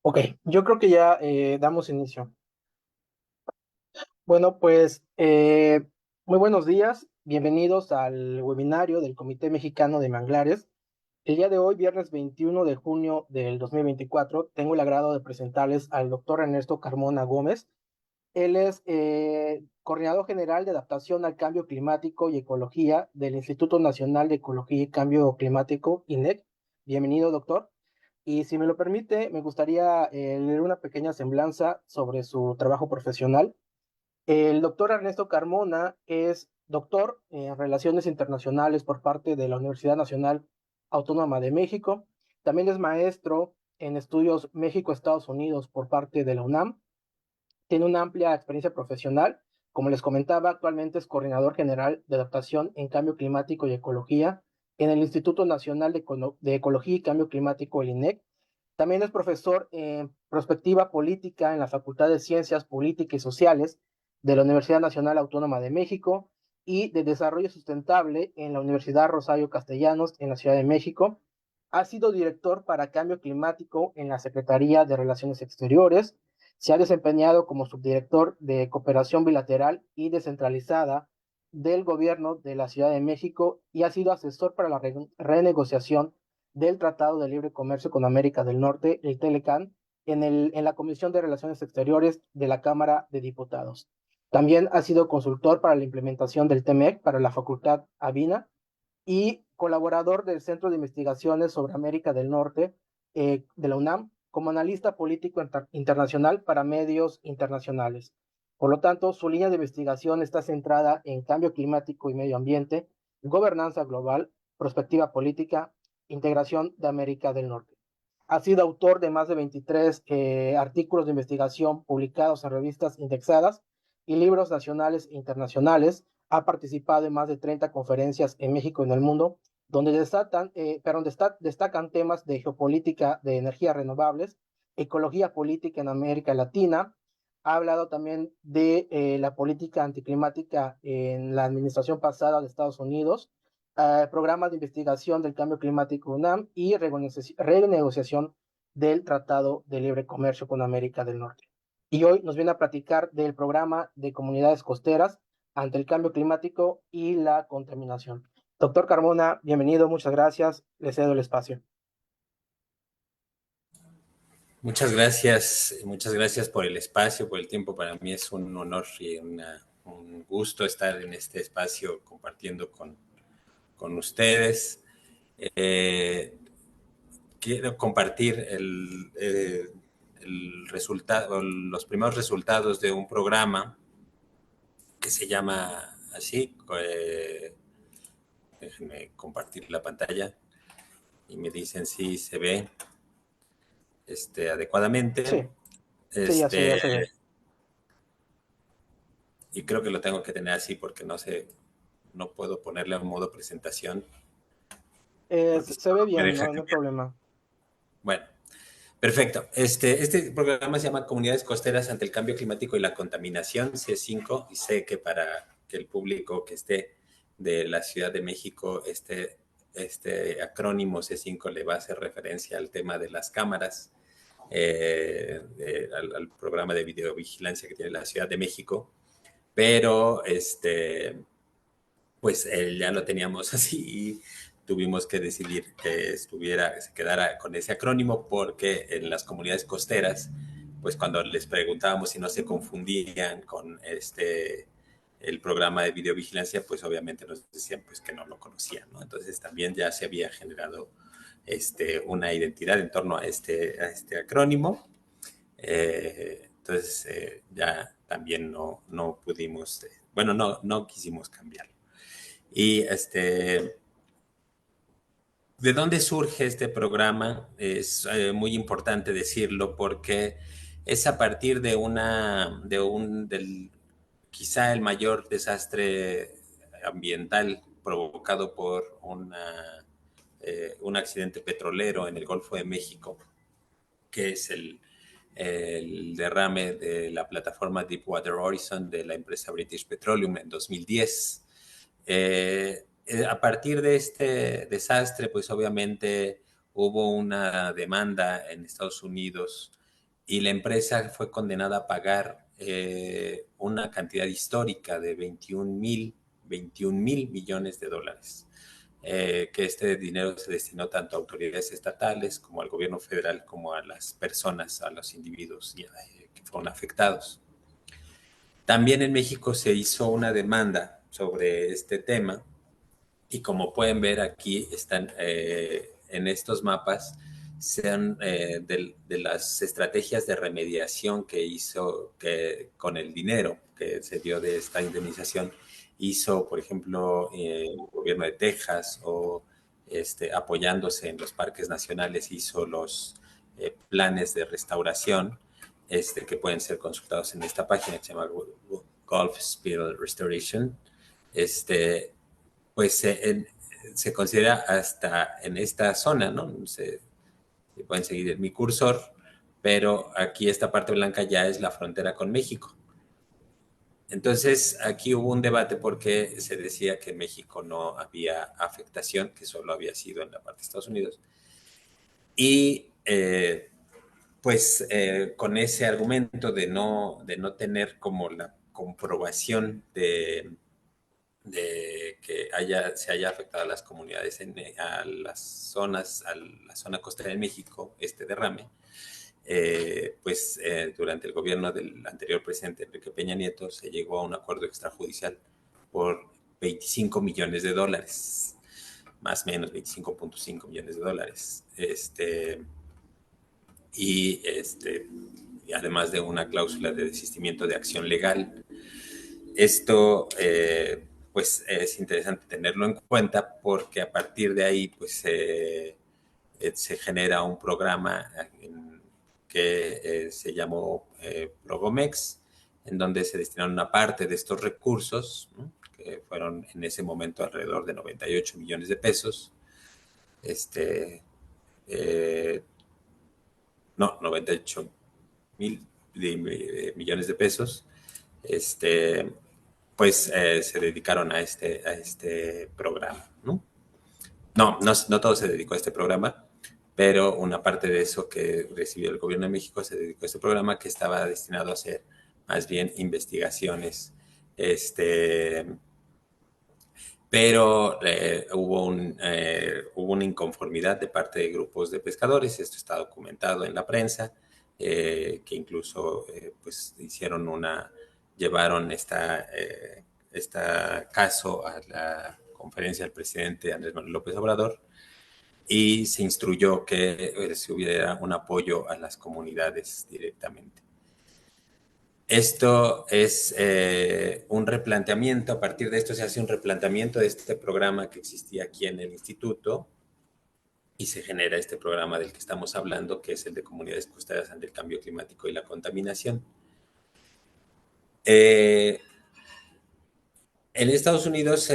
Ok, yo creo que ya damos inicio. Bueno, pues muy buenos días, bienvenidos al webinario del Comité Mexicano de Manglares. El día de hoy, viernes 21 de junio del 2024, tengo el agrado de presentarles al doctor Ernesto Carmona Gómez. Él es coordinador general de adaptación al cambio climático y ecología del Instituto Nacional de Ecología y Cambio Climático, INEC. Bienvenido, doctor. Y si me lo permite, me gustaría leer una pequeña semblanza sobre su trabajo profesional. El doctor Ernesto Carmona es doctor en Relaciones Internacionales por parte de la Universidad Nacional Autónoma de México. También es maestro en estudios México-Estados Unidos por parte de la UNAM. Tiene una amplia experiencia profesional. Como les comentaba, actualmente es coordinador general de adaptación en cambio climático y ecología en el Instituto Nacional de Ecología y Cambio Climático, el INEC. También es profesor en prospectiva política en la Facultad de Ciencias Políticas y Sociales de la Universidad Nacional Autónoma de México y de Desarrollo Sustentable en la Universidad Rosario Castellanos en la Ciudad de México. Ha sido director para cambio climático en la Secretaría de Relaciones Exteriores. Se ha desempeñado como subdirector de Cooperación Bilateral y Descentralizada del Gobierno de la Ciudad de México y ha sido asesor para la renegociación del Tratado de Libre Comercio con América del Norte, el TELECAN, en la Comisión de Relaciones Exteriores de la Cámara de Diputados. También ha sido consultor para la implementación del TEMEC para la Facultad Avina y colaborador del Centro de Investigaciones sobre América del Norte de la UNAM como analista político internacional para medios internacionales. Por lo tanto, su línea de investigación está centrada en cambio climático y medio ambiente, gobernanza global, perspectiva política, integración de América del Norte. Ha sido autor de más de 23 artículos de investigación publicados en revistas indexadas y libros nacionales e internacionales. Ha participado en más de 30 conferencias en México y en el mundo, donde destacan temas de geopolítica de energías renovables, ecología política en América Latina. Ha hablado también de la política anticlimática en la administración pasada de Estados Unidos, programas de investigación del cambio climático UNAM y renegociación del Tratado de Libre Comercio con América del Norte. Y hoy nos viene a platicar del programa de comunidades costeras ante el cambio climático y la contaminación. Doctor Carmona, bienvenido, muchas gracias, le cedo el espacio. Muchas gracias por el espacio, por el tiempo. Para mí es un honor y un gusto estar en este espacio compartiendo con ustedes. Eh, Quiero compartir el resultado, los primeros resultados de un programa que se llama así. Déjenme compartir la pantalla y me dicen si se ve adecuadamente. Sí, sí, ya Este, se ve. y creo que lo tengo que tener así porque no sé, no puedo ponerle a un modo presentación porque Se ve me bien, deja no, no hay cambiar. problema. Bueno, perfecto. Este programa se llama Comunidades Costeras ante el Cambio Climático y la Contaminación, C5, y sé que para que el público que esté de la Ciudad de México, este acrónimo C5 le va a hacer referencia al tema de las cámaras, al programa de videovigilancia que tiene la Ciudad de México, pero pues ya lo teníamos así y tuvimos que decidir que se quedara con ese acrónimo porque en las comunidades costeras, pues cuando les preguntábamos si no se confundían con el programa de videovigilancia, pues obviamente nos decían pues que no lo conocían, ¿no? Entonces también ya se había generado una identidad en torno a este acrónimo. Entonces ya también no pudimos, bueno, no quisimos cambiarlo. Y ¿de dónde surge este programa? Es muy importante decirlo porque es a partir del quizá el mayor desastre ambiental provocado por un accidente petrolero en el Golfo de México, que es el derrame de la plataforma Deepwater Horizon de la empresa British Petroleum en 2010. A partir de este desastre, pues obviamente hubo una demanda en Estados Unidos y la empresa fue condenada a pagar una cantidad histórica de 21 mil millones de dólares. Que este dinero se destinó tanto a autoridades estatales como al gobierno federal, como a las personas, a los individuos que fueron afectados. También en México se hizo una demanda sobre este tema y como pueden ver aquí están en estos mapas sean de las estrategias de remediación que hizo con el dinero que se dio de esta indemnización, hizo, por ejemplo, el gobierno de Texas o apoyándose en los parques nacionales, hizo los planes de restauración que pueden ser consultados en esta página que se llama Gulf Spill Restoration. Pues se considera hasta en esta zona, ¿no? Pueden seguir mi cursor, pero aquí esta parte blanca ya es la frontera con México. Entonces, aquí hubo un debate porque se decía que en México no había afectación, que solo había sido en la parte de Estados Unidos. Y con ese argumento de no tener como la comprobación de que se haya afectado a las comunidades, a las zonas, a la zona costera de México, este derrame, durante el gobierno del anterior presidente Enrique Peña Nieto se llegó a un acuerdo extrajudicial por 25 millones de dólares, más o menos 25.5 millones de dólares. Y, y además de una cláusula de desistimiento de acción legal. Esto pues es interesante tenerlo en cuenta porque a partir de ahí pues se genera un programa que se llamó Progomex, en donde se destinaron una parte de estos recursos, ¿no? Que fueron en ese momento alrededor de 98 millones de pesos, eh, no, 98 mil millones de pesos, se dedicaron a este programa, ¿no? No todo se dedicó a este programa, pero una parte de eso que recibió el gobierno de México se dedicó a este programa que estaba destinado a hacer más bien investigaciones. Pero hubo una inconformidad de parte de grupos de pescadores, esto está documentado en la prensa, que incluso llevaron este caso a la conferencia del presidente Andrés Manuel López Obrador y se instruyó que se hubiera un apoyo a las comunidades directamente. Esto es un replanteamiento, a partir de esto se hace un replanteamiento de este programa que existía aquí en el instituto y se genera este programa del que estamos hablando, que es el de comunidades costeras ante el cambio climático y la contaminación. En Estados Unidos,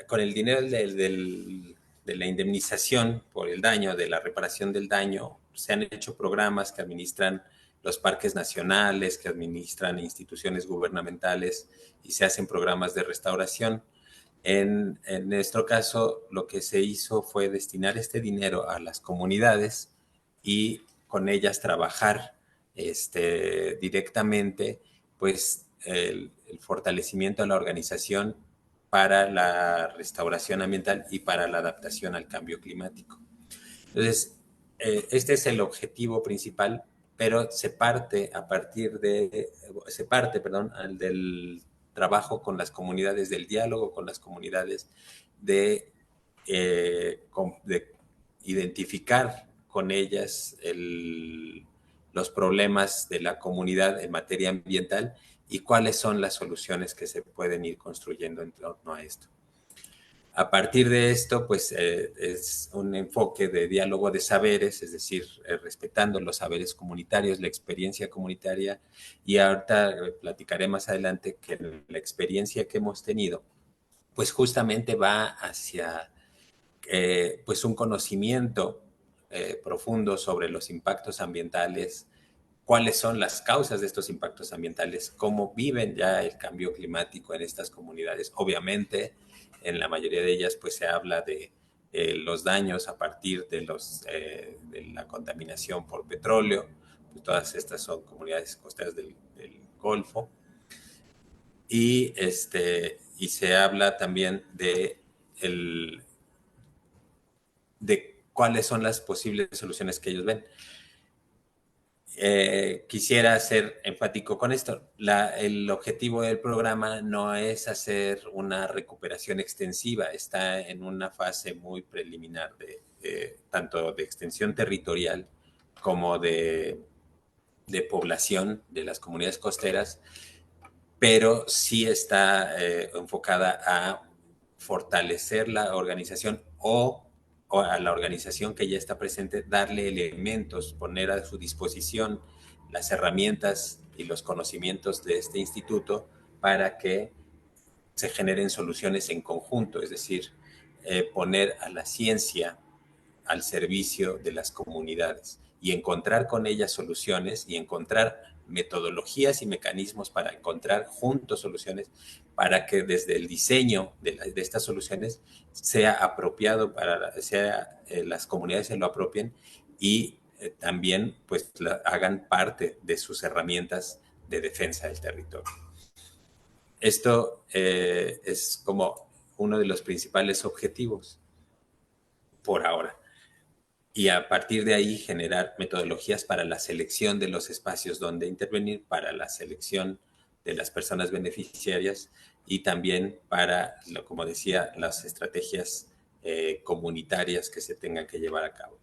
con el dinero de la indemnización por el daño, de la reparación del daño, se han hecho programas que administran los parques nacionales, que administran instituciones gubernamentales y se hacen programas de restauración. En nuestro caso, lo que se hizo fue destinar este dinero a las comunidades y con ellas trabajar directamente, pues el fortalecimiento de la organización para la restauración ambiental y para la adaptación al cambio climático. Entonces, este es el objetivo principal, pero se parte del trabajo con las comunidades, del diálogo con las comunidades, de identificar con ellas los problemas de la comunidad en materia ambiental y cuáles son las soluciones que se pueden ir construyendo en torno a esto. A partir de esto, pues es un enfoque de diálogo de saberes, es decir, respetando los saberes comunitarios, la experiencia comunitaria, y ahorita platicaré más adelante que la experiencia que hemos tenido, pues justamente va hacia pues un conocimiento profundo sobre los impactos ambientales, cuáles son las causas de estos impactos ambientales, cómo viven ya el cambio climático en estas comunidades. Obviamente, en la mayoría de ellas, pues se habla de los daños a partir de la contaminación por petróleo. Pues todas estas son comunidades costeras del Golfo. Y se habla también de cuáles son las posibles soluciones que ellos ven. Quisiera ser enfático con esto. El objetivo del programa no es hacer una recuperación extensiva, está en una fase muy preliminar tanto de extensión territorial como de población de las comunidades costeras, pero sí está enfocada a fortalecer la organización o a la organización que ya está presente, darle elementos, poner a su disposición las herramientas y los conocimientos de este instituto para que se generen soluciones en conjunto, es decir, poner a la ciencia al servicio de las comunidades y encontrar con ellas soluciones y encontrar metodologías y mecanismos para encontrar juntos soluciones para que desde el diseño de estas soluciones sea apropiado las comunidades se lo apropien y también pues hagan parte de sus herramientas de defensa del territorio. Esto es como uno de los principales objetivos por ahora. Y a partir de ahí generar metodologías para la selección de los espacios donde intervenir, para la selección de las personas beneficiarias y también para, como decía, las estrategias comunitarias que se tengan que llevar a cabo.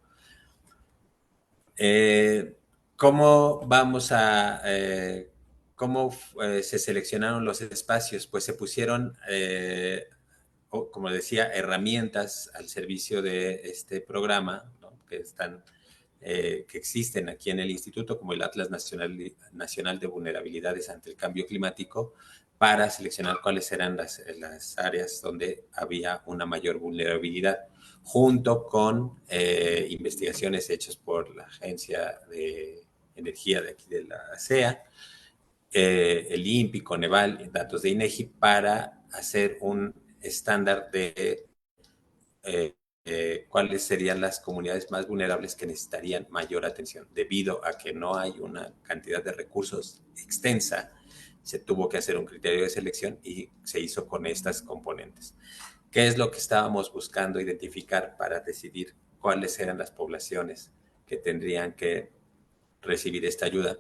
¿Cómo se seleccionaron los espacios? Pues se pusieron, como decía, herramientas al servicio de este programa, ¿no? que existen aquí en el instituto, como el Atlas Nacional de Vulnerabilidades ante el Cambio Climático, para seleccionar cuáles eran las áreas donde había una mayor vulnerabilidad, junto con investigaciones hechas por la Agencia de Energía de aquí de la CEA, el INPI, Coneval, datos de INEGI, para hacer un estándar de cuáles serían las comunidades más vulnerables que necesitarían mayor atención. Debido a que no hay una cantidad de recursos extensa, se tuvo que hacer un criterio de selección y se hizo con estas componentes. ¿Qué es lo que estábamos buscando identificar para decidir cuáles eran las poblaciones que tendrían que recibir esta ayuda?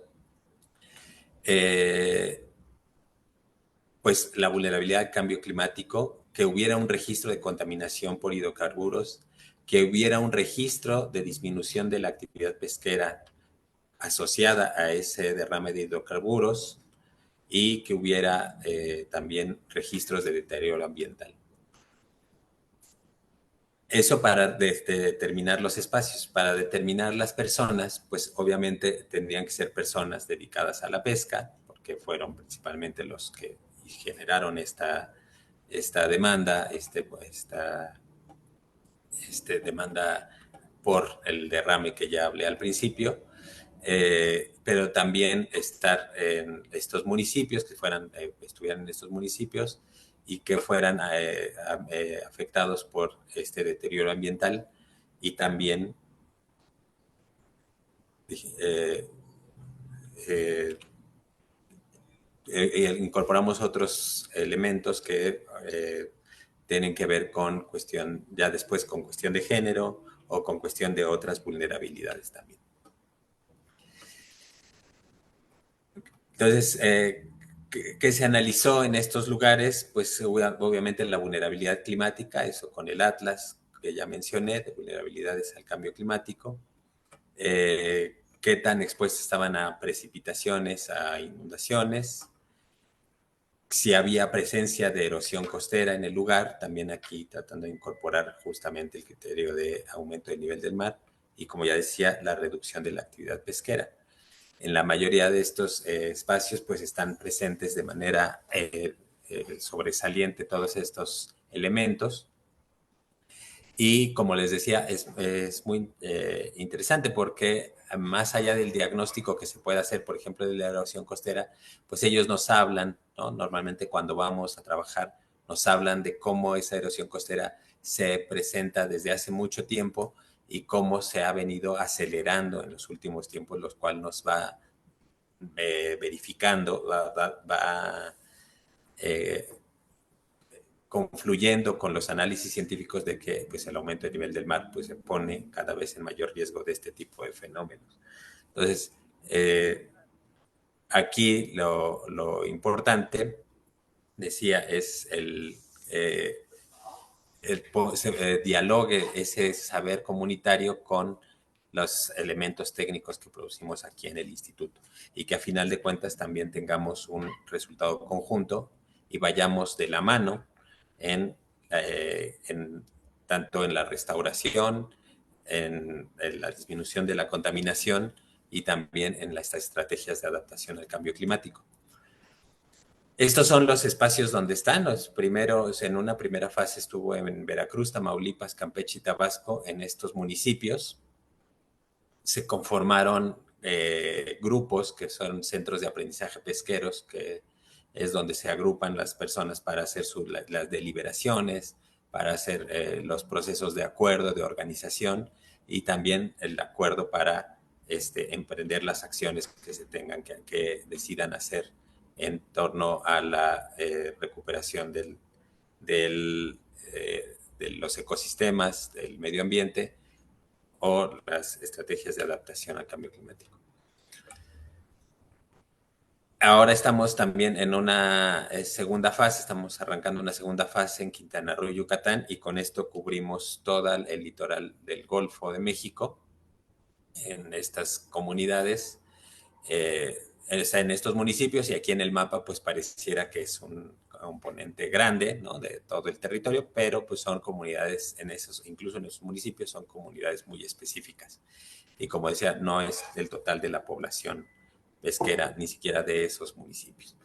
Pues la vulnerabilidad al cambio climático, que hubiera un registro de contaminación por hidrocarburos, que hubiera un registro de disminución de la actividad pesquera asociada a ese derrame de hidrocarburos y que hubiera también registros de deterioro ambiental. Eso para determinar los espacios. Para determinar las personas, pues obviamente tendrían que ser personas dedicadas a la pesca, porque fueron principalmente los que generaron esta demanda, demanda por el derrame que ya hablé al principio, pero también estar en estos municipios, que estuvieran en estos municipios y que fueran afectados por este deterioro ambiental y también incorporamos otros elementos que tienen que ver con cuestión, ya después con cuestión de género o con cuestión de otras vulnerabilidades también. Entonces, ¿qué se analizó en estos lugares? Pues obviamente la vulnerabilidad climática, eso con el Atlas que ya mencioné, de vulnerabilidades al cambio climático. Qué tan expuestos estaban a precipitaciones, a inundaciones, si había presencia de erosión costera en el lugar, también aquí tratando de incorporar justamente el criterio de aumento del nivel del mar y, como ya decía, la reducción de la actividad pesquera. En la mayoría de estos espacios pues están presentes de manera sobresaliente todos estos elementos. Y como les decía, es muy interesante porque más allá del diagnóstico que se puede hacer, por ejemplo, de la erosión costera, pues ellos nos hablan, ¿no? Normalmente cuando vamos a trabajar, nos hablan de cómo esa erosión costera se presenta desde hace mucho tiempo y cómo se ha venido acelerando en los últimos tiempos, los cuales nos va verificando, va confluyendo con los análisis científicos de que pues, el aumento del nivel del mar pues, se pone cada vez en mayor riesgo de este tipo de fenómenos. Entonces, aquí lo importante, decía, es dialogue ese saber comunitario con los elementos técnicos que producimos aquí en el instituto y que a final de cuentas también tengamos un resultado conjunto y vayamos de la mano tanto en la restauración, en la disminución de la contaminación y también en las estrategias de adaptación al cambio climático. Estos son los espacios donde están. Los primeros, en una primera fase estuvo en Veracruz, Tamaulipas, Campeche y Tabasco. En estos municipios se conformaron grupos que son centros de aprendizaje pesqueros, que es donde se agrupan las personas para hacer las deliberaciones, para hacer los procesos de acuerdo, de organización y también el acuerdo para emprender las acciones que se tengan que decidan hacer en torno a la recuperación de los ecosistemas, del medio ambiente o las estrategias de adaptación al cambio climático. Ahora estamos también en una segunda fase, estamos arrancando una segunda fase en Quintana Roo, Yucatán, y con esto cubrimos todo el litoral del Golfo de México en estas comunidades. En estos municipios, y aquí en el mapa pues pareciera que es un componente grande, ¿no?, de todo el territorio, pero pues son comunidades incluso en esos municipios son comunidades muy específicas. Y como decía, no es el total de la población pesquera, ni siquiera de esos municipios.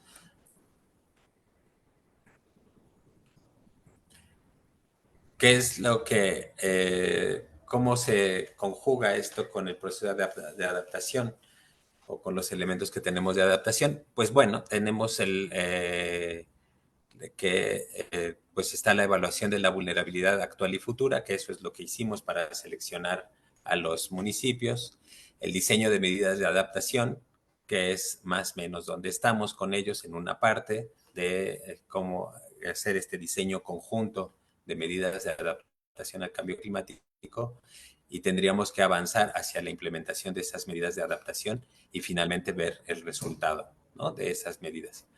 ¿Qué es lo que, cómo se conjuga esto con el proceso de adaptación? O con los elementos que tenemos de adaptación, pues bueno, tenemos pues está la evaluación de la vulnerabilidad actual y futura, que eso es lo que hicimos para seleccionar a los municipios, el diseño de medidas de adaptación, que es más o menos donde estamos con ellos en una parte de cómo hacer este diseño conjunto de medidas de adaptación al cambio climático, y tendríamos que avanzar hacia la implementación de esas medidas de adaptación y finalmente ver el resultado, ¿no?, de esas medidas.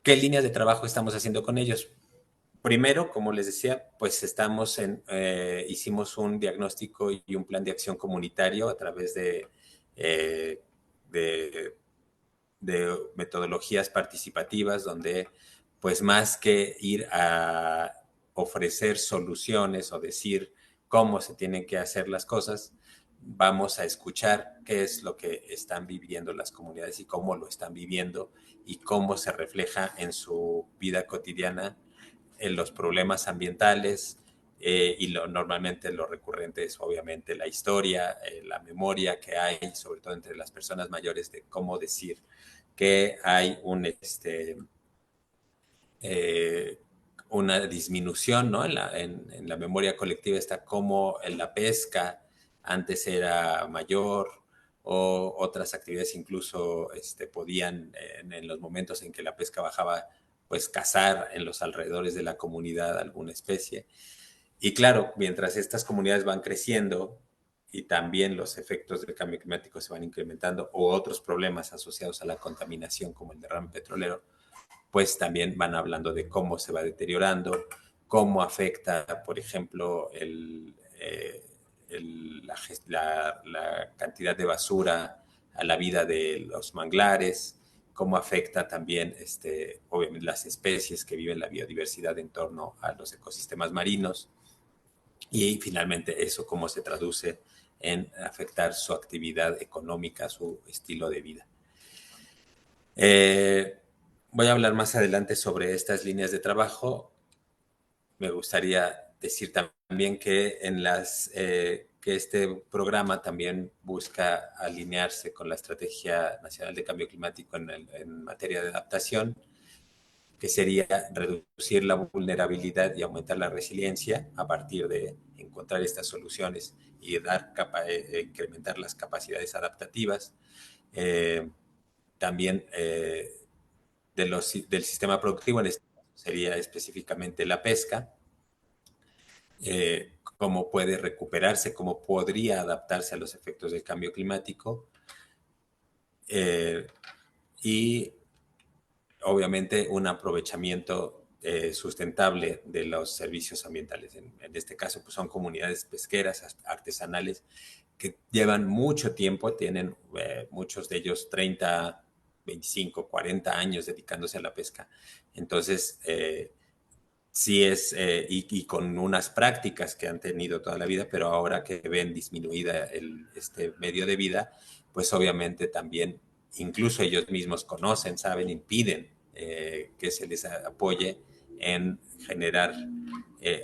¿Qué líneas de trabajo estamos haciendo con ellos? Primero, como les decía, pues hicimos un diagnóstico y un plan de acción comunitario a través eh, de, de metodologías participativas donde, pues más que ir a ofrecer soluciones o decir cómo se tienen que hacer las cosas, vamos a escuchar qué es lo que están viviendo las comunidades y cómo lo están viviendo y cómo se refleja en su vida cotidiana, en los problemas ambientales, y normalmente lo recurrente es obviamente la historia, la memoria que hay, sobre todo entre las personas mayores, de cómo decir que hay una disminución, ¿no?, en la memoria colectiva está cómo en la pesca antes era mayor o otras actividades incluso podían, en los momentos en que la pesca bajaba, pues cazar en los alrededores de la comunidad alguna especie. Y claro, mientras estas comunidades van creciendo y también los efectos del cambio climático se van incrementando o otros problemas asociados a la contaminación como el derrame petrolero, pues también van hablando de cómo se va deteriorando, cómo afecta, por ejemplo, la cantidad de basura a la vida de los manglares, cómo afecta también obviamente las especies que viven la biodiversidad en torno a los ecosistemas marinos, y finalmente eso cómo se traduce en afectar su actividad económica, su estilo de vida. Voy a hablar más adelante sobre estas líneas de trabajo. Me gustaría decir también que que este programa también busca alinearse con la Estrategia Nacional de Cambio Climático en materia de adaptación, que sería reducir la vulnerabilidad y aumentar la resiliencia a partir de encontrar estas soluciones y incrementar las capacidades adaptativas. Eh, También del sistema productivo, en este caso sería específicamente la pesca, cómo puede recuperarse, cómo podría adaptarse a los efectos del cambio climático, eh, y obviamente un aprovechamiento sustentable de los servicios ambientales. En este caso, pues son comunidades pesqueras artesanales que llevan mucho tiempo, tienen muchos de ellos 30, 25, 40 años dedicándose a la pesca. Entonces, sí es, y con unas prácticas que han tenido toda la vida, pero ahora que ven disminuida este medio de vida, pues obviamente también, incluso ellos mismos conocen, saben, impiden que se les apoye en generar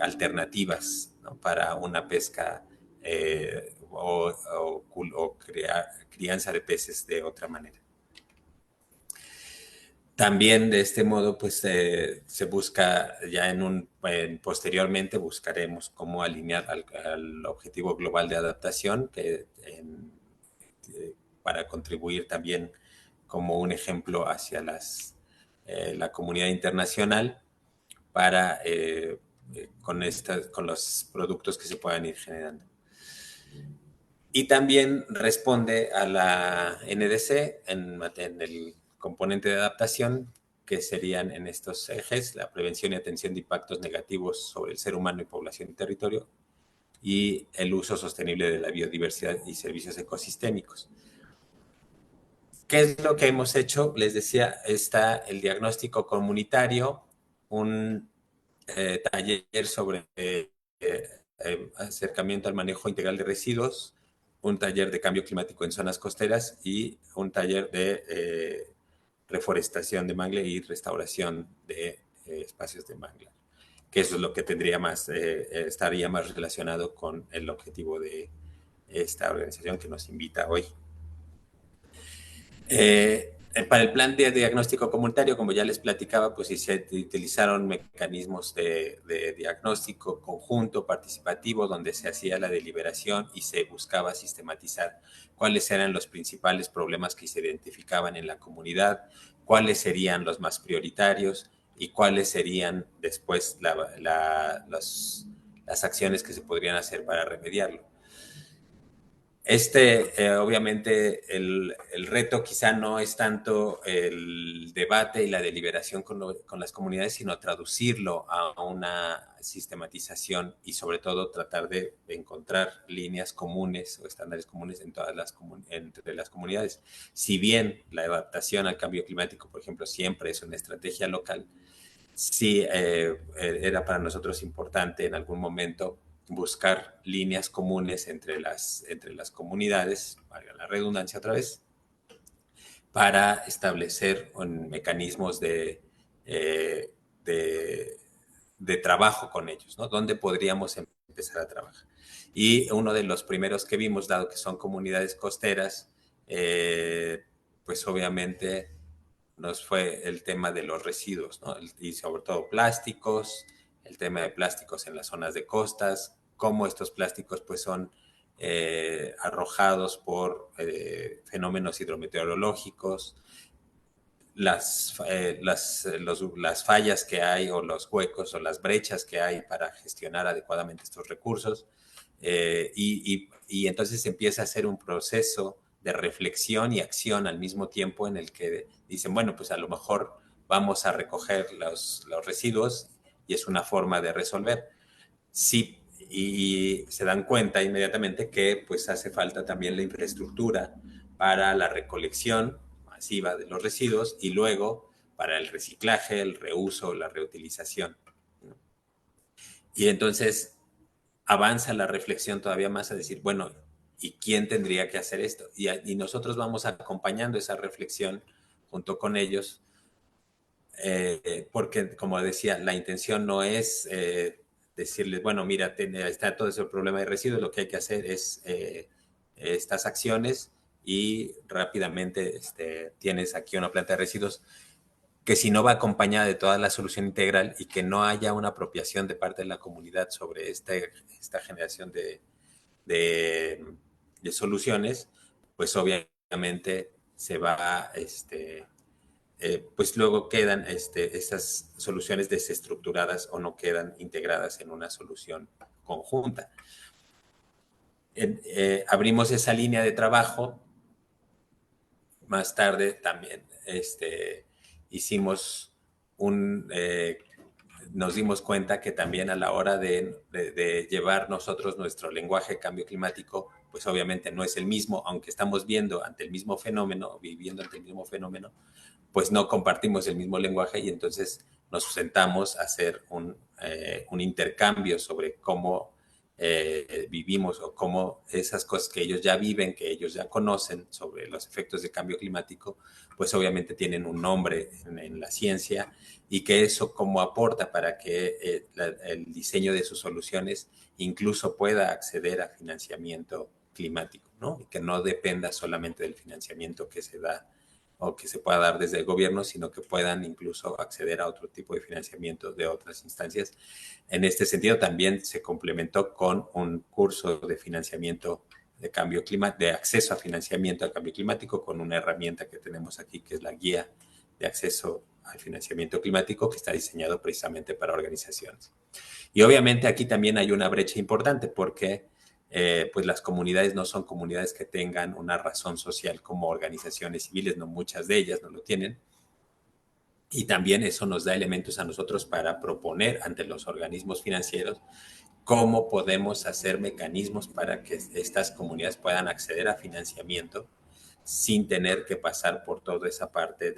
alternativas, ¿no?, para una pesca o crianza de peces de otra manera. También de este modo, pues se busca ya posteriormente buscaremos cómo alinear al objetivo global de adaptación, para contribuir también como un ejemplo hacia la comunidad internacional para con los productos que se puedan ir generando. Y también responde a la NDC en el componente de adaptación, que serían en estos ejes: la prevención y atención de impactos negativos sobre el ser humano y población y territorio, y el uso sostenible de la biodiversidad y servicios ecosistémicos. ¿Qué es lo que hemos hecho? Les decía, está el diagnóstico comunitario, un taller sobre acercamiento al manejo integral de residuos, un taller de cambio climático en zonas costeras y un taller de reforestación de manglar y restauración de espacios de manglar, que eso es lo que estaría más relacionado con el objetivo de esta organización que nos invita hoy. Para el plan de diagnóstico comunitario, como ya les platicaba, pues se utilizaron mecanismos de diagnóstico conjunto, participativo, donde se hacía la deliberación y se buscaba sistematizar cuáles eran los principales problemas que se identificaban en la comunidad, cuáles serían los más prioritarios y cuáles serían después las acciones que se podrían hacer para remediarlo. Obviamente, el reto quizá no es tanto el debate y la deliberación con las comunidades, sino traducirlo a una sistematización y sobre todo tratar de encontrar líneas comunes o estándares comunes entre las comunidades. Si bien la adaptación al cambio climático, por ejemplo, siempre es una estrategia local, sí era para nosotros importante en algún momento buscar líneas comunes entre las comunidades, valga la redundancia otra vez, para establecer mecanismos eh, de, de trabajo con ellos, ¿no? ¿Dónde podríamos empezar a trabajar? Y uno de los primeros que vimos, dado que son comunidades costeras, pues obviamente nos fue el tema de los residuos, ¿no? Y sobre todo plásticos, el tema de plásticos en las zonas de costas, cómo estos plásticos pues son arrojados por fenómenos hidrometeorológicos, las fallas que hay o los huecos o las brechas que hay para gestionar adecuadamente estos recursos. Y entonces empieza a ser un proceso de reflexión y acción al mismo tiempo, en el que dicen, bueno, pues a lo mejor vamos a recoger los residuos y es una forma de resolver. Sí, y se dan cuenta inmediatamente que pues hace falta también la infraestructura para la recolección masiva de los residuos y luego para el reciclaje, el reuso, la reutilización. Y entonces avanza la reflexión todavía más a decir, bueno, ¿y quién tendría que hacer esto? Y nosotros vamos acompañando esa reflexión junto con ellos, porque, como decía, la intención no es decirles, bueno, mira, está todo ese problema de residuos, lo que hay que hacer es estas acciones y rápidamente tienes aquí una planta de residuos. que si no va acompañada de toda la solución integral y que no haya una apropiación de parte de la comunidad sobre esta generación de, de soluciones, pues obviamente se va, pues luego quedan estas soluciones desestructuradas o no quedan integradas en una solución conjunta. Abrimos esa línea de trabajo. Más tarde también hicimos nos dimos cuenta que también a la hora de llevar nosotros nuestro lenguaje de cambio climático, pues obviamente no es el mismo, aunque estamos viendo ante el mismo fenómeno, viviendo ante el mismo fenómeno, pues no compartimos el mismo lenguaje y entonces nos sentamos a hacer un intercambio sobre cómo vivimos o cómo esas cosas que ellos ya viven, que ellos ya conocen sobre los efectos de cambio climático, pues obviamente tienen un nombre en la ciencia y que eso como aporta para que el diseño de sus soluciones incluso pueda acceder a financiamiento climático, ¿no? Y que no dependa solamente del financiamiento que se da o que se pueda dar desde el gobierno, sino que puedan incluso acceder a otro tipo de financiamiento de otras instancias. En este sentido, también se complementó con un curso de financiamiento de cambio climático, de acceso a financiamiento al cambio climático, con una herramienta que tenemos aquí, que es la guía de acceso al financiamiento climático, que está diseñado precisamente para organizaciones. Y obviamente aquí también hay una brecha importante porque pues las comunidades no son comunidades que tengan una razón social como organizaciones civiles, no muchas de ellas no lo tienen. Y también eso nos da elementos a nosotros para proponer ante los organismos financieros cómo podemos hacer mecanismos para que estas comunidades puedan acceder a financiamiento sin tener que pasar por toda esa parte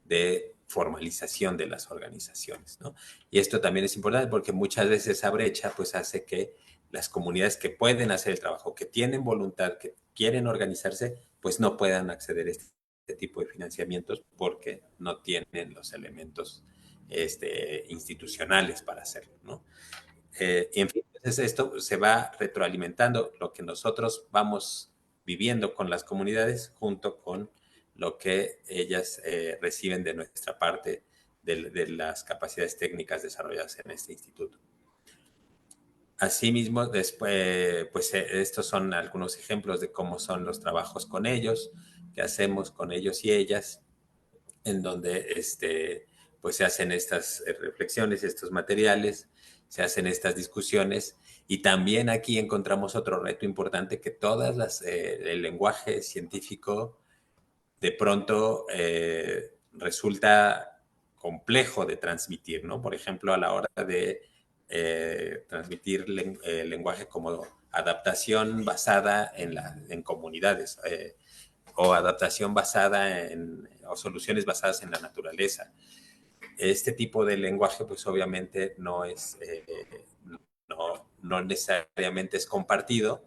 de formalización de las organizaciones, ¿no? Y esto también es importante porque muchas veces esa brecha pues hace que las comunidades que pueden hacer el trabajo, que tienen voluntad, que quieren organizarse, pues no puedan acceder a este tipo de financiamientos porque no tienen los elementos institucionales para hacerlo, ¿no? Y en fin, entonces esto se va retroalimentando lo que nosotros vamos viviendo con las comunidades junto con lo que ellas reciben de nuestra parte de las capacidades técnicas desarrolladas en este instituto. Asimismo, después, pues estos son algunos ejemplos de cómo son los trabajos con ellos, que hacemos con ellos y ellas, en donde pues se hacen estas reflexiones, estos materiales, se hacen estas discusiones y también aquí encontramos otro reto importante que el lenguaje científico de pronto resulta complejo de transmitir, ¿no? Por ejemplo, a la hora de transmitir lenguaje como adaptación basada en comunidades o adaptación basada o soluciones basadas en la naturaleza. Este tipo de lenguaje, pues obviamente no necesariamente es compartido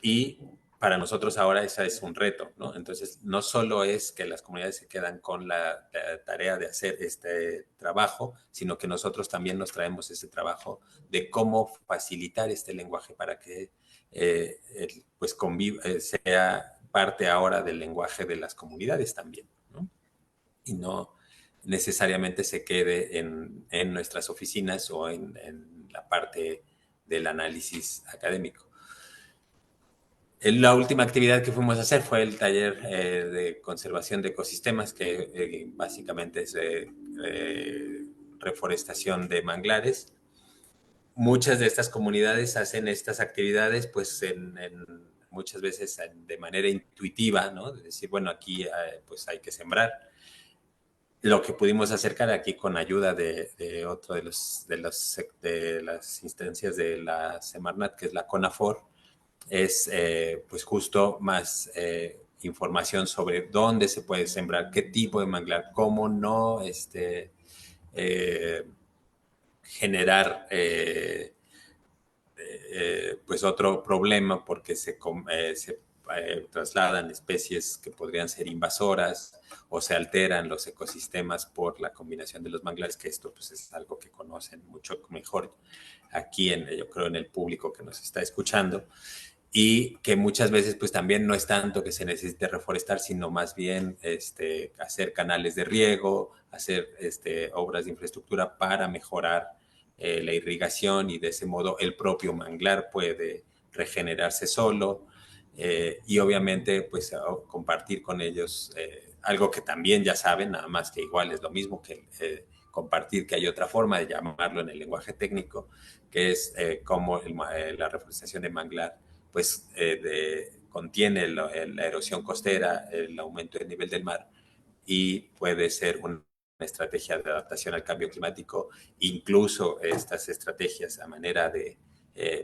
y para nosotros ahora ese es un reto, ¿no? Entonces, no solo es que las comunidades se quedan con la tarea de hacer este trabajo, sino que nosotros también nos traemos ese trabajo de cómo facilitar este lenguaje para que pues sea parte ahora del lenguaje de las comunidades también, ¿no? Y no necesariamente se quede en nuestras oficinas o en la parte del análisis académico. La última actividad que fuimos a hacer fue el taller de conservación de ecosistemas, que básicamente es reforestación de manglares. Muchas de estas comunidades hacen estas actividades pues muchas veces de manera intuitiva, ¿no? De decir, bueno, aquí pues hay que sembrar. Lo que pudimos acercar aquí con ayuda de otro de las instancias de la Semarnat, que es la CONAFOR, es pues justo más información sobre dónde se puede sembrar, qué tipo de manglar, cómo no eh, generar pues otro problema porque se trasladan especies que podrían ser invasoras o se alteran los ecosistemas por la combinación de los manglares, que esto pues es algo que conocen mucho mejor aquí yo creo en el público que nos está escuchando. y que muchas veces pues también no es tanto que se necesite reforestar, sino más bien hacer canales de riego, hacer obras de infraestructura para mejorar la irrigación, y de ese modo el propio manglar puede regenerarse solo, y obviamente pues compartir con ellos algo que también ya saben, nada más que igual es lo mismo que compartir que hay otra forma de llamarlo en el lenguaje técnico, que es cómo la reforestación de manglar pues contiene la erosión costera, el aumento del nivel del mar, y puede ser una estrategia de adaptación al cambio climático. Incluso estas estrategias a manera de,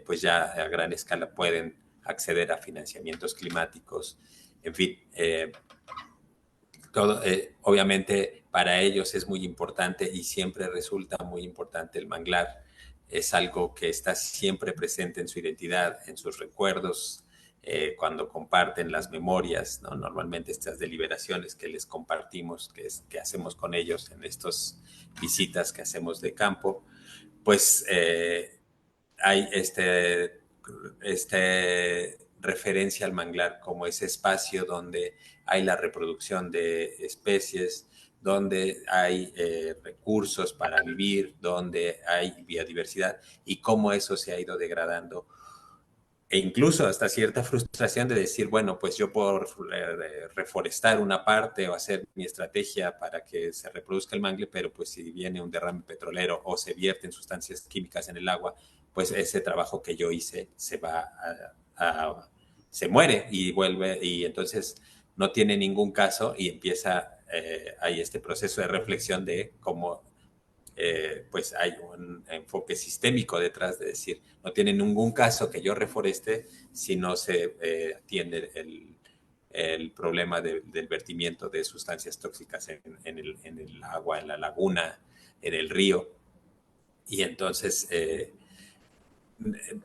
pues ya a gran escala pueden acceder a financiamientos climáticos. En fin, todo, obviamente para ellos es muy importante y siempre resulta muy importante el manglar. Es algo que está siempre presente en su identidad, en sus recuerdos, cuando comparten las memorias, ¿no? Normalmente estas deliberaciones que les compartimos, que hacemos con ellos en estas visitas que hacemos de campo, pues hay referencia al manglar como ese espacio donde hay la reproducción de especies, donde hay recursos para vivir, donde hay biodiversidad, y cómo eso se ha ido degradando, e incluso hasta cierta frustración de decir, bueno, pues yo puedo reforestar una parte o hacer mi estrategia para que se reproduzca el mangle, pero pues si viene un derrame petrolero o se vierten sustancias químicas en el agua, pues ese trabajo que yo hice se muere y vuelve, y entonces no tiene ningún caso, y empieza hay este proceso de reflexión de cómo pues hay un enfoque sistémico detrás, de decir, no tiene ningún caso que yo reforeste si no se atiende el problema del vertimiento de sustancias tóxicas en el agua, en la laguna, en el río. Y entonces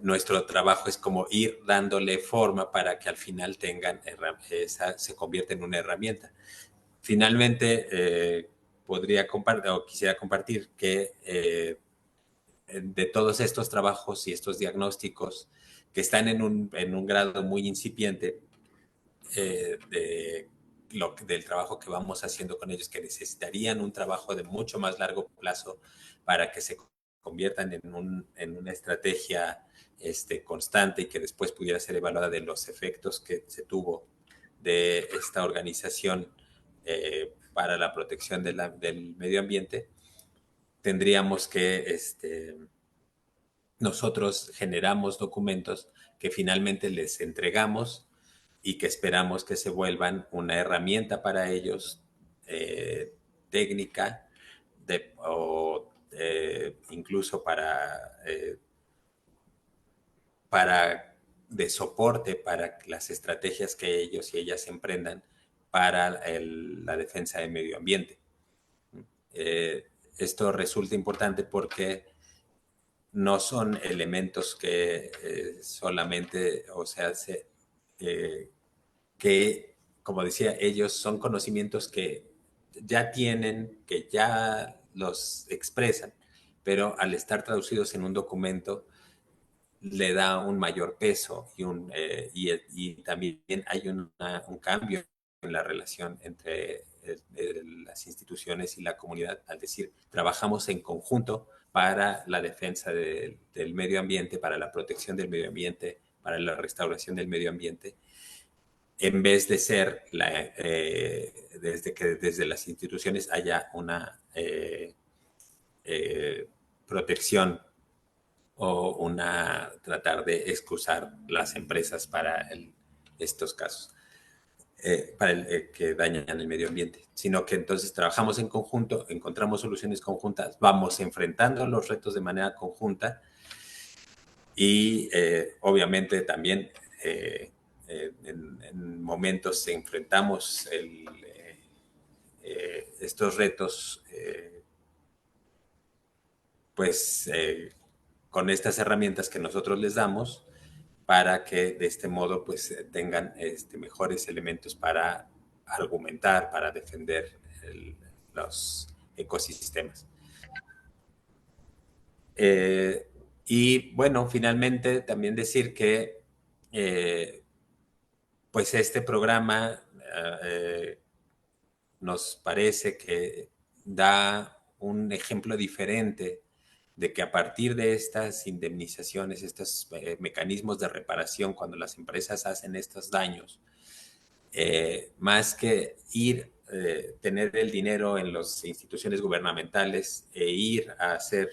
nuestro trabajo es como ir dándole forma para que al final se convierta en una herramienta. Finalmente, podría compartir o quisiera compartir que de todos estos trabajos y estos diagnósticos que están en un grado muy incipiente, del trabajo que vamos haciendo con ellos, que necesitarían un trabajo de mucho más largo plazo para que se conviertan en una estrategia constante, y que después pudiera ser evaluada de los efectos que se tuvo de esta organización para la protección del medio ambiente. Tendríamos que nosotros generamos documentos que finalmente les entregamos y que esperamos que se vuelvan una herramienta para ellos, técnica, incluso para de soporte para las estrategias que ellos y ellas emprendan para la defensa del medio ambiente. Esto resulta importante porque no son elementos que solamente, o sea, que, como decía, ellos son conocimientos que ya tienen, que ya los expresan, pero al estar traducidos en un documento le da un mayor peso, y también hay un cambio en la relación entre las instituciones y la comunidad, al decir, trabajamos en conjunto para la defensa del medio ambiente, para la protección del medio ambiente, para la restauración del medio ambiente, en vez de ser desde que desde las instituciones haya una protección o tratar de excusar las empresas para estos casos, que dañan el medio ambiente, sino que entonces trabajamos en conjunto, encontramos soluciones conjuntas, vamos enfrentando los retos de manera conjunta, y obviamente también en momentos enfrentamos estos retos, pues con estas herramientas que nosotros les damos, para que de este modo pues tengan mejores elementos para argumentar, para defender los ecosistemas. Y bueno, finalmente también decir que pues este programa nos parece que da un ejemplo diferente de que a partir de estas indemnizaciones, estos mecanismos de reparación, cuando las empresas hacen estos daños, más que tener el dinero en las instituciones gubernamentales e ir a hacer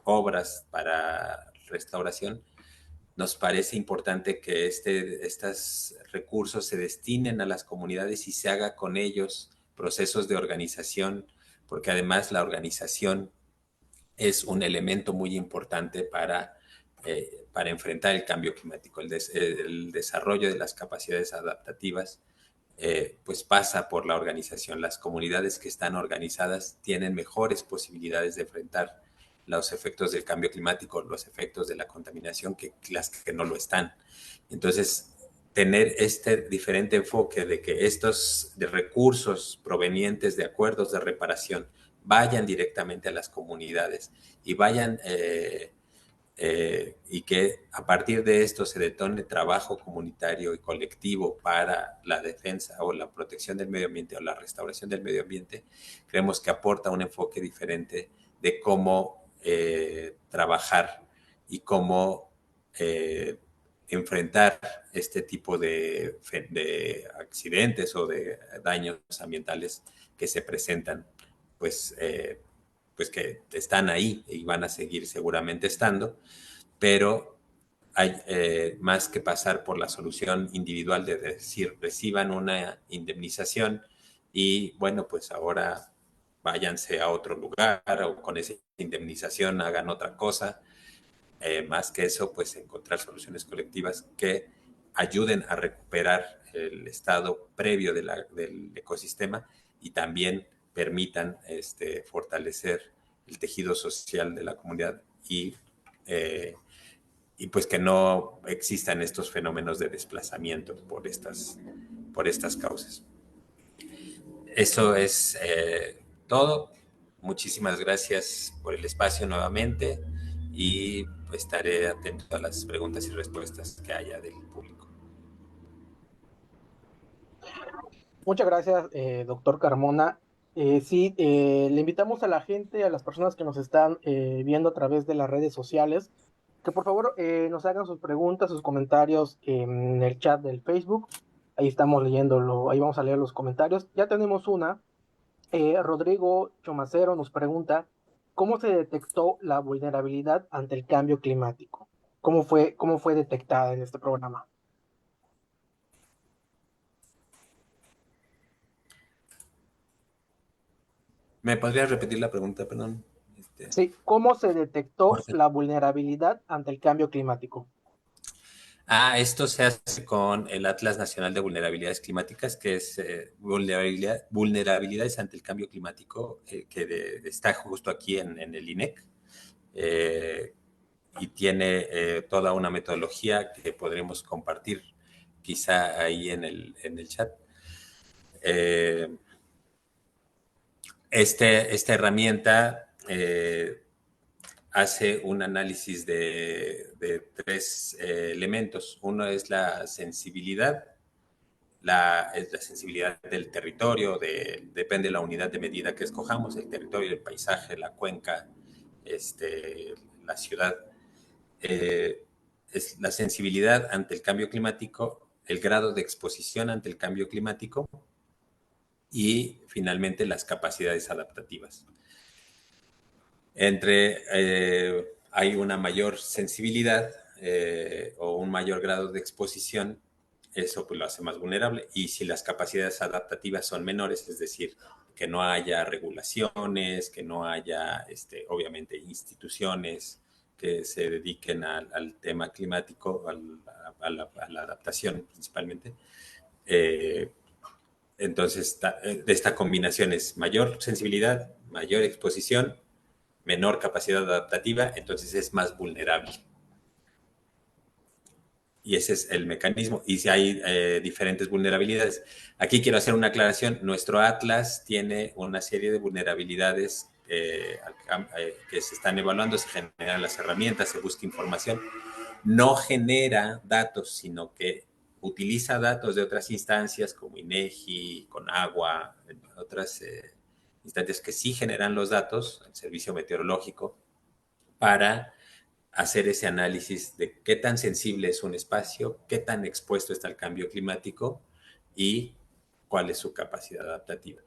obras para restauración, nos parece importante que estos recursos se destinen a las comunidades y se haga con ellos procesos de organización, porque además la organización es un elemento muy importante para enfrentar el cambio climático. El desarrollo de las capacidades adaptativas pues pasa por la organización. Las comunidades que están organizadas tienen mejores posibilidades de enfrentar los efectos del cambio climático, los efectos de la contaminación que las que no lo están. Entonces, tener este diferente enfoque de que estos recursos provenientes de acuerdos de reparación vayan directamente a las comunidades y vayan y que a partir de esto se detone trabajo comunitario y colectivo para la defensa o la protección del medio ambiente o la restauración del medio ambiente, creemos que aporta un enfoque diferente de cómo trabajar y cómo enfrentar este tipo de accidentes o de daños ambientales que se presentan, pues, pues que están ahí y van a seguir seguramente estando, pero hay más que pasar por la solución individual de decir, reciban una indemnización y bueno, pues ahora váyanse a otro lugar o con esa indemnización hagan otra cosa. Más que eso, pues encontrar soluciones colectivas que ayuden a recuperar el estado previo del ecosistema y también permitan fortalecer el tejido social de la comunidad eh, y pues que no existan estos fenómenos de desplazamiento por estas causas. Eso es todo. Muchísimas gracias por el espacio nuevamente y estaré atento a las preguntas y respuestas que haya del público. Muchas gracias, doctor Carmona. Sí, le invitamos a la gente, a las personas que nos están viendo a través de las redes sociales, que por favor nos hagan sus preguntas, sus comentarios en el chat del Facebook. Ahí estamos leyéndolo, ahí vamos a leer los comentarios. Ya tenemos una. Rodrigo Chomacero nos pregunta, ¿cómo se detectó la vulnerabilidad ante el cambio climático? Cómo fue detectada en este programa? ¿Me podrías repetir la pregunta, perdón? Sí, ¿cómo se detectó Jorge. la vulnerabilidad ante el cambio climático? Esto se hace con el Atlas Nacional de Vulnerabilidades Climáticas, que es vulnerabilidades ante el cambio climático, está justo aquí en el INEC. Y tiene toda una metodología que podremos compartir quizá ahí en el chat. Esta herramienta hace un análisis de tres elementos. Uno es la sensibilidad, es la sensibilidad del territorio, depende de la unidad de medida que escojamos, el territorio, el paisaje, la cuenca, la ciudad. Es la sensibilidad ante el cambio climático, el grado de exposición ante el cambio climático y finalmente las capacidades adaptativas. Hay una mayor sensibilidad o un mayor grado de exposición, eso pues lo hace más vulnerable. Y si las capacidades adaptativas son menores, es decir, que no haya regulaciones, que no haya, obviamente, instituciones que se dediquen al tema climático, a la adaptación principalmente. Entonces, de esta combinación es mayor sensibilidad, mayor exposición, menor capacidad adaptativa, entonces es más vulnerable. Y ese es el mecanismo. Y si hay diferentes vulnerabilidades. Aquí quiero hacer una aclaración. Nuestro Atlas tiene una serie de vulnerabilidades que se están evaluando, se generan las herramientas, se busca información, no genera datos, sino que utiliza datos de otras instancias como INEGI, Conagua, otras instancias que sí generan los datos, el servicio meteorológico, para hacer ese análisis de qué tan sensible es un espacio, qué tan expuesto está al cambio climático y cuál es su capacidad adaptativa.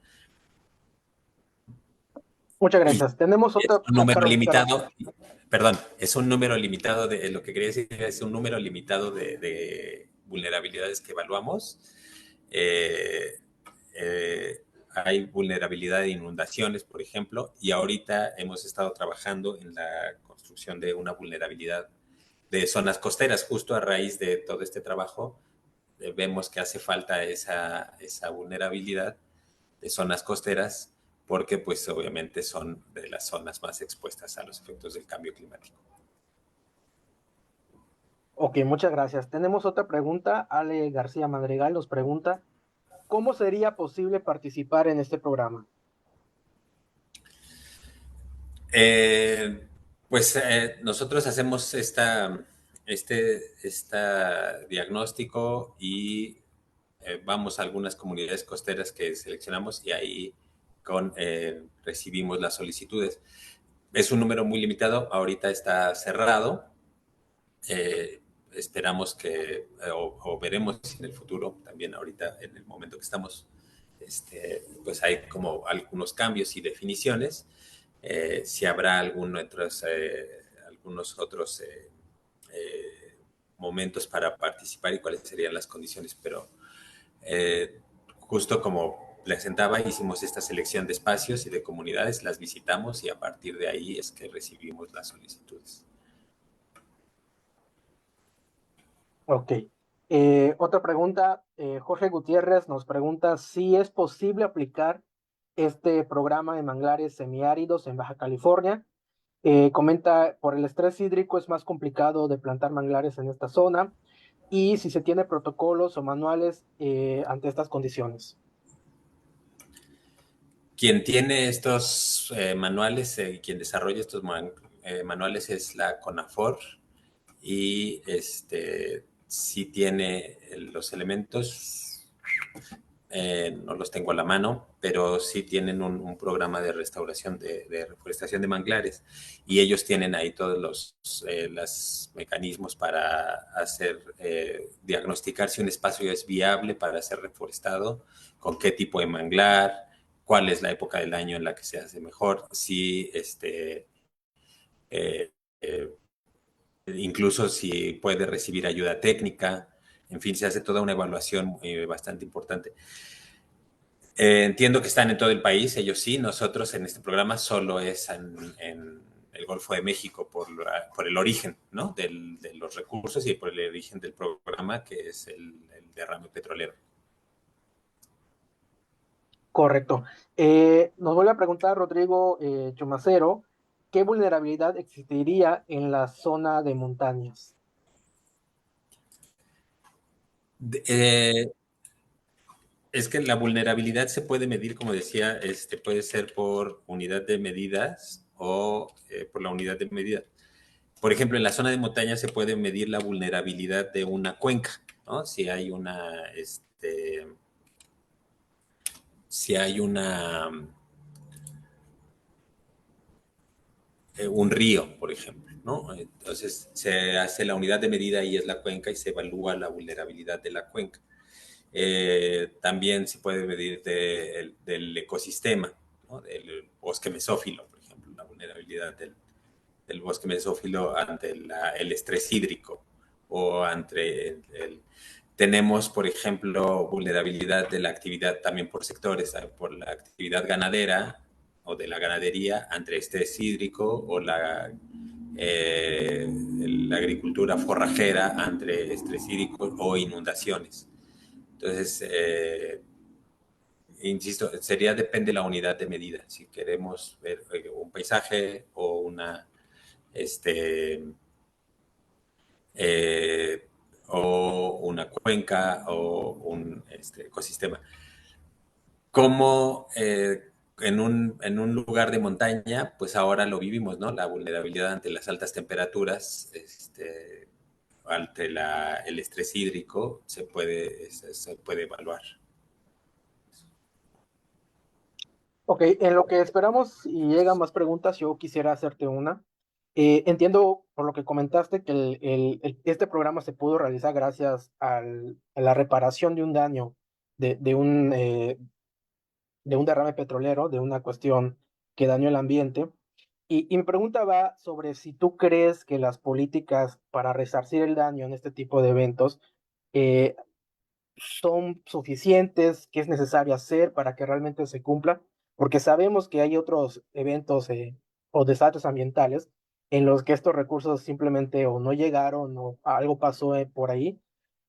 Muchas Y gracias. Tenemos es otra, un número perdón. limitado, perdón, es un número limitado de, lo que quería decir es un número limitado de vulnerabilidades que evaluamos. Eh, hay vulnerabilidad de inundaciones, por ejemplo, y ahorita hemos estado trabajando en la construcción de una vulnerabilidad de zonas costeras. Justo a raíz de todo este trabajo, vemos que hace falta esa vulnerabilidad de zonas costeras porque pues obviamente son de las zonas más expuestas a los efectos del cambio climático. Ok, muchas gracias. Tenemos otra pregunta. Ale García Madrigal nos pregunta, ¿cómo sería posible participar en este programa? Eh, pues nosotros hacemos diagnóstico y vamos a algunas comunidades costeras que seleccionamos y ahí recibimos las solicitudes. Es un número muy limitado, ahorita está cerrado. Esperamos que, o veremos en el futuro, también ahorita en el momento que estamos, pues hay como algunos cambios y definiciones. Si habrá algunos otros momentos para participar y cuáles serían las condiciones, pero justo como presentaba, hicimos esta selección de espacios y de comunidades, las visitamos y a partir de ahí es que recibimos las solicitudes. Ok. Otra pregunta. Jorge Gutiérrez nos pregunta si es posible aplicar este programa de manglares semiáridos en Baja California. Comenta, por el estrés hídrico es más complicado de plantar manglares en esta zona y si se tiene protocolos o manuales ante estas condiciones. Quien tiene estos manuales, quien desarrolla estos manuales es la CONAFOR y sí tiene los elementos, no los tengo a la mano, pero sí tienen un programa de restauración, de reforestación de manglares y ellos tienen ahí todos los mecanismos para diagnosticar si un espacio es viable para ser reforestado, con qué tipo de manglar, cuál es la época del año en la que se hace mejor, si eh, eh, incluso si puede recibir ayuda técnica, en fin, se hace toda una evaluación bastante importante. Entiendo que están en todo el país, ellos sí, nosotros en este programa solo es en el Golfo de México por el origen, ¿no? De los recursos y por el origen del programa, que es el derrame petrolero. Correcto. Nos vuelve a preguntar Rodrigo Chumacero, ¿qué vulnerabilidad existiría en la zona de montañas? Eh, es que la vulnerabilidad se puede medir, como decía, puede ser por unidad de medidas o por la unidad de medida. Por ejemplo, en la zona de montaña se puede medir la vulnerabilidad de una cuenca, ¿no? Si hay un río, por ejemplo, ¿no? Entonces se hace la unidad de medida y es la cuenca y se evalúa la vulnerabilidad de la cuenca. También se puede medir del ecosistema, ¿no? Del bosque mesófilo, por ejemplo, la vulnerabilidad del bosque mesófilo ante el estrés hídrico o tenemos, por ejemplo, vulnerabilidad de la actividad también por sectores, por la actividad ganadera o de la ganadería ante estrés hídrico o la agricultura forrajera ante estrés hídrico o inundaciones. Entonces, insisto, depende de la unidad de medida. Si queremos ver un paisaje o este, eh, o una cuenca o un ecosistema. Como en un lugar de montaña, pues ahora lo vivimos, ¿no? La vulnerabilidad ante las altas temperaturas, ante el estrés hídrico se puede evaluar. Ok, en lo que esperamos y llegan más preguntas, yo quisiera hacerte una. Entiendo por lo que comentaste que este programa se pudo realizar gracias a la reparación de un daño, de, de un, eh, de un derrame petrolero, de una cuestión que dañó el ambiente. Y mi pregunta va sobre si tú crees que las políticas para resarcir el daño en este tipo de eventos eh, son suficientes, qué es necesario hacer para que realmente se cumpla, porque sabemos que hay otros eventos o desastres ambientales en los que estos recursos simplemente o no llegaron o algo pasó por ahí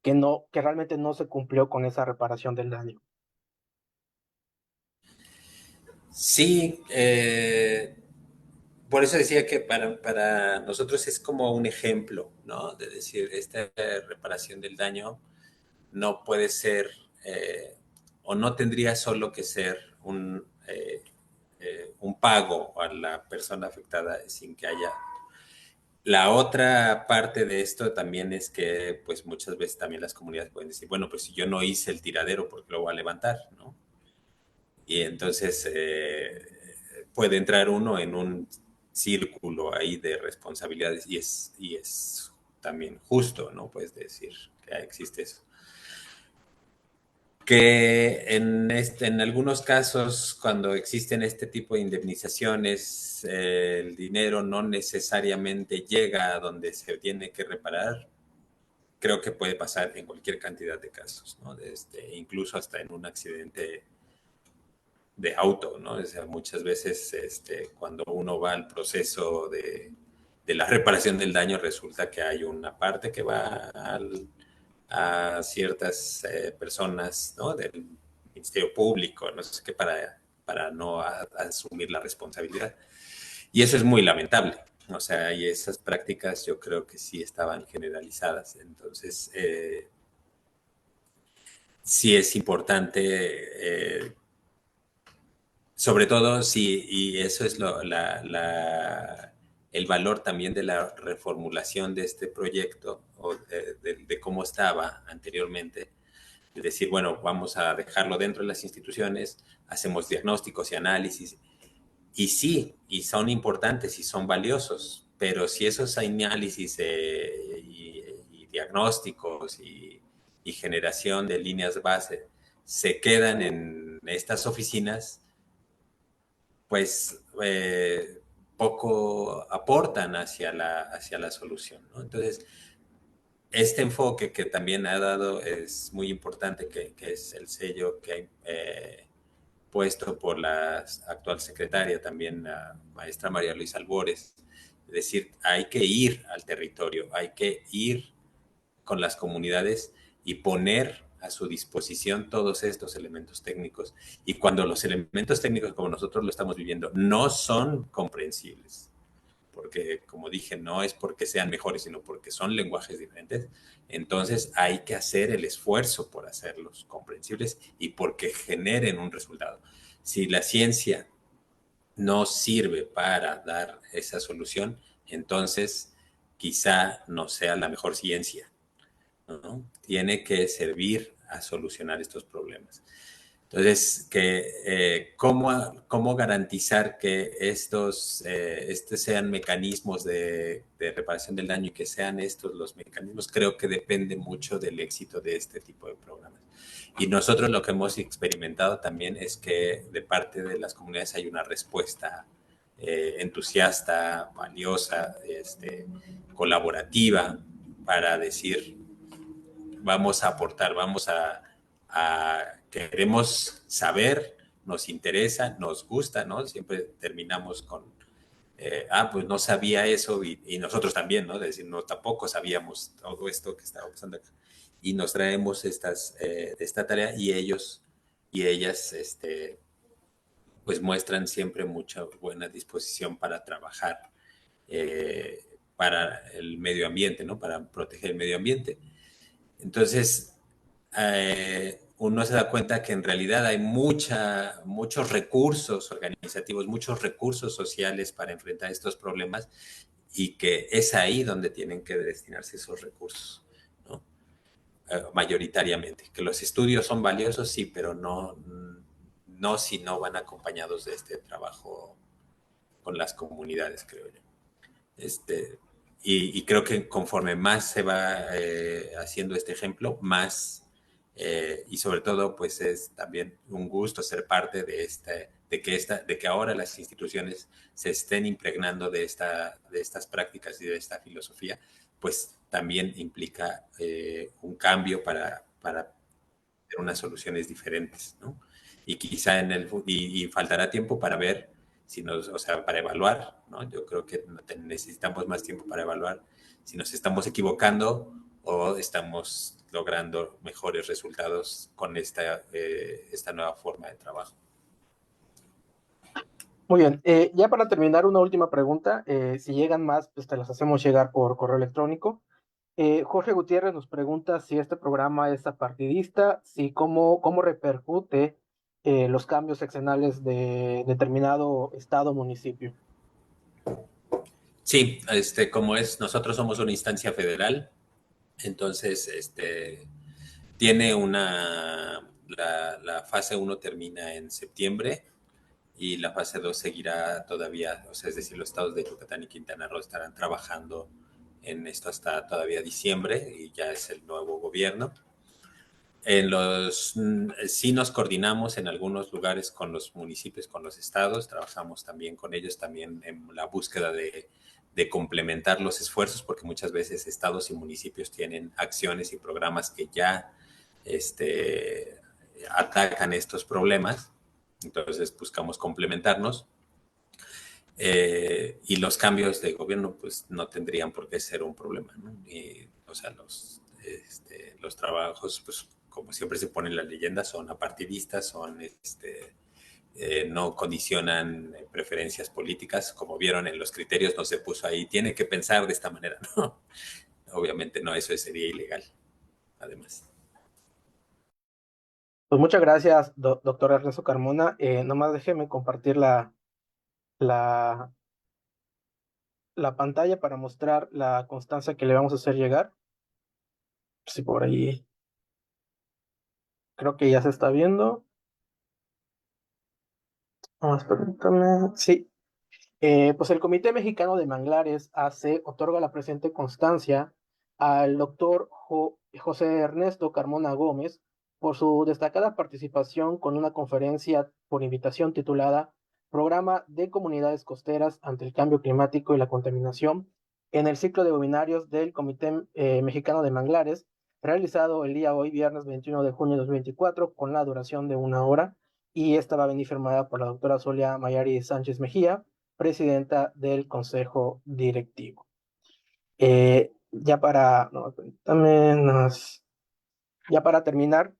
que realmente no se cumplió con esa reparación del daño. Sí, por eso decía que para nosotros es como un ejemplo, ¿no? De decir, esta reparación del daño no puede ser o no tendría solo que ser un pago a la persona afectada sin que haya. La otra parte de esto también es que pues muchas veces también las comunidades pueden decir, bueno, pues si yo no hice el tiradero, ¿por qué lo voy a levantar? ¿No? Y entonces puede entrar uno en un círculo ahí de responsabilidades y es también justo, ¿no? Pues decir que existe eso. Que en algunos casos, cuando existen este tipo de indemnizaciones, el dinero no necesariamente llega a donde se tiene que reparar. Creo que puede pasar en cualquier cantidad de casos, ¿no? Incluso hasta en un accidente de auto, ¿no? O sea, muchas veces cuando uno va al proceso de la reparación del daño, resulta que hay una parte que va a ciertas personas, ¿no? Del Ministerio Público, no sé qué, para no asumir la responsabilidad. Y eso es muy lamentable. O sea, y esas prácticas yo creo que sí estaban generalizadas. Entonces, sí es importante sobre todo, sí, y eso es el valor también de la reformulación de este proyecto o de cómo estaba anteriormente. Es decir, bueno, vamos a dejarlo dentro de las instituciones, hacemos diagnósticos y análisis, y sí, y son importantes y son valiosos, pero si esos análisis y diagnósticos y generación de líneas base se quedan en estas oficinas, pues poco aportan hacia la solución, ¿no? Entonces, este enfoque que también ha dado es muy importante, que es el sello que ha puesto por la actual secretaria, también la maestra María Luisa Albores, es decir, hay que ir al territorio, hay que ir con las comunidades y poner a su disposición todos estos elementos técnicos. Y cuando los elementos técnicos, como nosotros lo estamos viviendo, no son comprensibles, porque como dije, no es porque sean mejores, sino porque son lenguajes diferentes, entonces hay que hacer el esfuerzo por hacerlos comprensibles y porque generen un resultado. Si la ciencia no sirve para dar esa solución, entonces quizá no sea la mejor ciencia, ¿no? Tiene que servir a solucionar estos problemas. Entonces, ¿cómo garantizar que estos sean mecanismos de reparación del daño y que sean estos los mecanismos? Creo que depende mucho del éxito de este tipo de programas. Y nosotros lo que hemos experimentado también es que de parte de las comunidades hay una respuesta entusiasta, valiosa, colaborativa, para decir, vamos a aportar, queremos saber, nos interesa, nos gusta, ¿no? Siempre terminamos con, pues no sabía eso y nosotros también, ¿no? De decir, no, tampoco sabíamos todo esto que estaba pasando acá. Y nos traemos esta tarea y ellos y ellas, pues muestran siempre mucha buena disposición para trabajar para el medio ambiente, ¿no? Para proteger el medio ambiente. Entonces, uno se da cuenta que en realidad hay muchos recursos organizativos, muchos recursos sociales para enfrentar estos problemas y que es ahí donde tienen que destinarse esos recursos, ¿no? Mayoritariamente. Que los estudios son valiosos, sí, pero no si no van acompañados de este trabajo con las comunidades, creo yo. Este, y creo que conforme más se va haciendo este ejemplo, más, y sobre todo, pues es también un gusto ser parte de de que ahora las instituciones se estén impregnando de estas prácticas y de esta filosofía, pues también implica un cambio para tener unas soluciones diferentes, ¿no? Y quizá y faltará tiempo para ver si o sea, para evaluar, ¿no? Yo creo que necesitamos más tiempo para evaluar si nos estamos equivocando o estamos logrando mejores resultados con esta nueva forma de trabajo. Muy bien, ya para terminar, una última pregunta. Si llegan más, pues te las hacemos llegar por correo electrónico. Jorge Gutiérrez nos pregunta si este programa es apartidista, si cómo repercute los cambios seccionales de determinado estado o municipio. Sí, como nosotros somos una instancia federal, entonces, tiene la fase uno termina en septiembre y la fase 2 seguirá todavía, o sea, es decir, los estados de Yucatán y Quintana Roo estarán trabajando en esto hasta todavía diciembre y ya es el nuevo gobierno. Sí nos coordinamos en algunos lugares con los municipios, con los estados, trabajamos también con ellos también en la búsqueda de complementar los esfuerzos, porque muchas veces estados y municipios tienen acciones y programas que ya atacan estos problemas, entonces buscamos complementarnos. Y los cambios de gobierno pues no tendrían por qué ser un problema, ¿no? O sea, los trabajos, pues como siempre se pone en la leyenda, son apartidistas, no condicionan preferencias políticas, como vieron en los criterios, no se puso ahí, tiene que pensar de esta manera, ¿no? Obviamente no, eso sería ilegal, además. Pues muchas gracias, doctor Ernesto Carmona. Nomás déjeme compartir la, la pantalla para mostrar la constancia que le vamos a hacer llegar. Si por ahí creo que ya se está viendo. Vamos, permítame. Sí. Pues el Comité Mexicano de Manglares otorga la presente constancia al doctor José Ernesto Carmona Gómez por su destacada participación con una conferencia por invitación titulada Programa de Comunidades Costeras ante el Cambio Climático y la Contaminación en el ciclo de webinarios del Comité Mexicano de Manglares, realizado el día hoy, viernes 21 de junio de 2024, con la duración de 1 hora, y esta va a venir firmada por la doctora Zulia Mayari Sánchez Mejía, presidenta del Consejo Directivo. Ya para, no, también ya para terminar,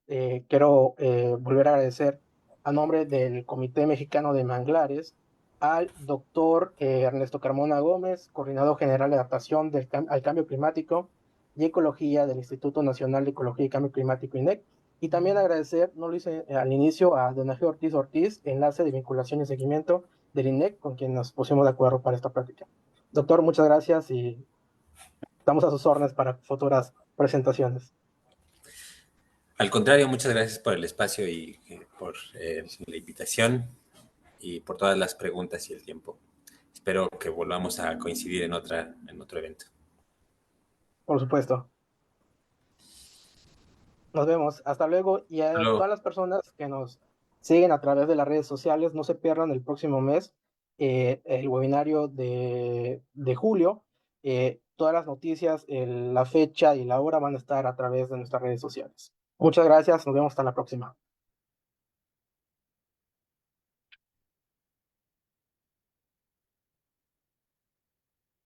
quiero volver a agradecer a nombre del Comité Mexicano de Manglares al doctor Ernesto Carmona Gómez, coordinador general de adaptación al cambio climático y ecología del Instituto Nacional de Ecología y Cambio Climático, INEC. Y también agradecer, no lo hice al inicio, a Don Ángel Ortiz, enlace de vinculación y seguimiento del INEC, con quien nos pusimos de acuerdo para esta práctica. Doctor, muchas gracias y estamos a sus órdenes para futuras presentaciones. Al contrario, muchas gracias por el espacio y por la invitación y por todas las preguntas y el tiempo. Espero que volvamos a coincidir en otro evento. Por supuesto. Nos vemos. Hasta luego. Y a Solo todas las personas que nos siguen a través de las redes sociales, no se pierdan el próximo mes el webinario de julio. Todas las noticias, la fecha y la hora van a estar a través de nuestras redes sociales. Muchas gracias. Nos vemos hasta la próxima.